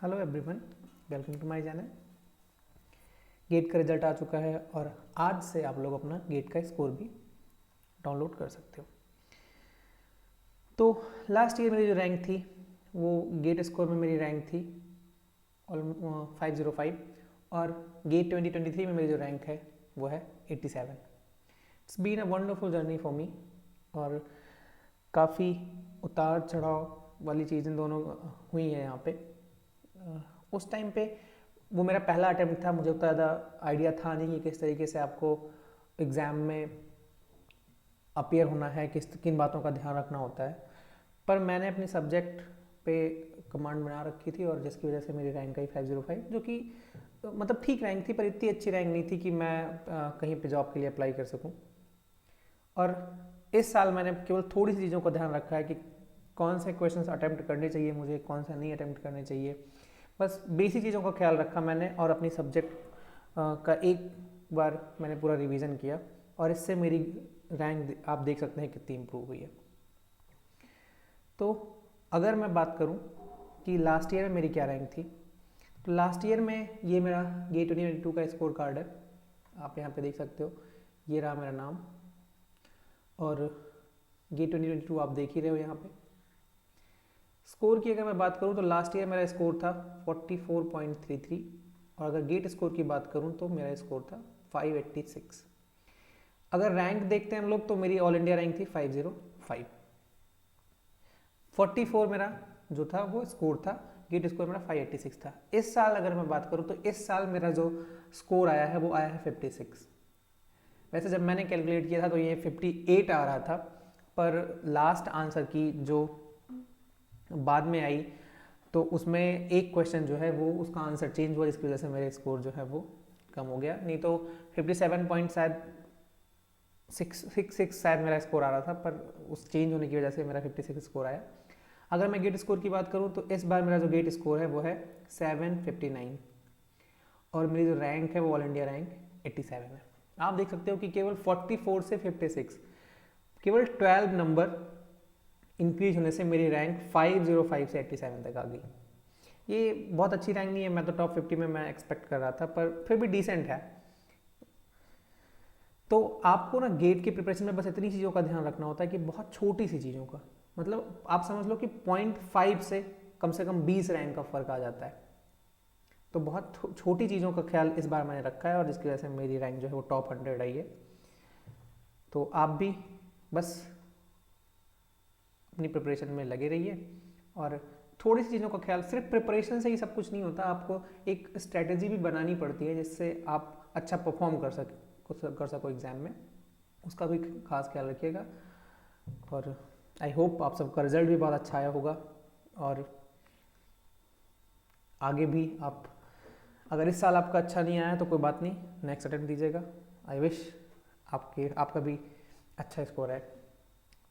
Hello everyone, welcome to my channel. GATE का result आ चुका है और आज से आप लोग अपना गेट का स्कोर भी डाउनलोड कर सकते हो। तो लास्ट ईयर मेरी जो रैंक थी वो गेट स्कोर में मेरी रैंक थी 505 और गेट 2023 में मेरी जो रैंक है वो है 87। It's been a wonderful journey for me और काफ़ी उतार चढ़ाव वाली चीज़ें दोनों हुई हैं यहाँ पे। उस टाइम पे वो मेरा पहला अटेम्प्ट था, मुझे उतना ज़्यादा आइडिया था नहीं कि किस तरीके से आपको एग्ज़ाम में अपीयर होना है, किन बातों का ध्यान रखना होता है। पर मैंने अपने सब्जेक्ट पे कमांड बना रखी थी और जिसकी वजह से मेरी रैंक आई 505, जो कि मतलब ठीक रैंक थी पर इतनी अच्छी रैंक नहीं थी कि मैं कहीं पे जॉब के लिए अप्लाई कर सकूं। और इस साल मैंने केवल थोड़ी सी चीज़ों का ध्यान रखा है कि कौन से क्वेश्चंस अटेम्प्ट करने चाहिए मुझे, कौन से नहीं अटेम्प्ट करने चाहिए। बस बेसिक चीज़ों का ख्याल रखा मैंने और अपनी सब्जेक्ट का एक बार मैंने पूरा रिवीजन किया और इससे मेरी रैंक आप देख सकते हैं कितनी इम्प्रूव हुई है। तो अगर मैं बात करूं कि लास्ट ईयर में मेरी क्या रैंक थी, तो लास्ट ईयर में ये मेरा गेट 2022 का स्कोर कार्ड है, आप यहाँ पे देख सकते हो। ये रहा मेरा नाम और गेट 2022 आप देख ही रहे हो यहाँ पे। स्कोर की अगर मैं बात करूं तो लास्ट ईयर मेरा स्कोर था 44.33 और अगर गेट स्कोर की बात करूं तो मेरा स्कोर था 586। अगर रैंक देखते हैं हम लोग तो मेरी ऑल इंडिया रैंक थी 505। 44 मेरा जो था वो स्कोर था, गेट स्कोर मेरा 586 था। इस साल अगर मैं बात करूं तो इस साल मेरा जो स्कोर आया है वो आया है 56। वैसे जब मैंने कैलकुलेट किया था तो ये 58 आ रहा था, पर लास्ट आंसर की जो बाद में आई तो उसमें एक क्वेश्चन जो है वो उसका आंसर चेंज हुआ, जिसकी वजह से मेरे स्कोर जो है वो कम हो गया। नहीं तो 57 पॉइंट शायद 666 शायद मेरा स्कोर आ रहा था, पर उस चेंज होने की वजह से मेरा 56 स्कोर आया। अगर मैं गेट स्कोर की बात करूं तो इस बार मेरा जो गेट स्कोर है वो है 759 और मेरी जो रैंक है वो ऑल इंडिया रैंक 87 है। आप देख सकते हो कि केवल 44 से 56 केवल 12 नंबर इंक्रीज होने से मेरी रैंक 505 से 87 तक आ गई। ये बहुत अच्छी रैंक नहीं है, मैं तो टॉप 50 में मैं एक्सपेक्ट कर रहा था, पर फिर भी डिसेंट है। तो आपको ना गेट की प्रिपरेशन में बस इतनी चीज़ों का ध्यान रखना होता है कि बहुत छोटी सी चीज़ों का, मतलब आप समझ लो कि 0.5 से कम 20 रैंक का फर्क आ जाता है। तो बहुत छोटी चीज़ों का ख्याल इस बार मैंने रखा है और जिसकी वजह से मेरी रैंक जो है वो टॉप 100 आई है। तो आप भी बस अपनी प्रिपरेशन में लगे रहिए और थोड़ी सी चीज़ों का ख्याल, सिर्फ प्रिपरेशन से ही सब कुछ नहीं होता, आपको एक स्ट्रेटेजी भी बनानी पड़ती है जिससे आप अच्छा परफॉर्म कर सको एग्ज़ाम में। उसका भी खास ख्याल रखिएगा और आई होप आप सबका रिजल्ट भी बहुत अच्छा आया होगा और आगे भी आप, अगर इस साल आपका अच्छा नहीं आया तो कोई बात नहीं, नेक्स्ट अटेम्प्ट दीजिएगा। आई विश आपका भी अच्छा स्कोर है।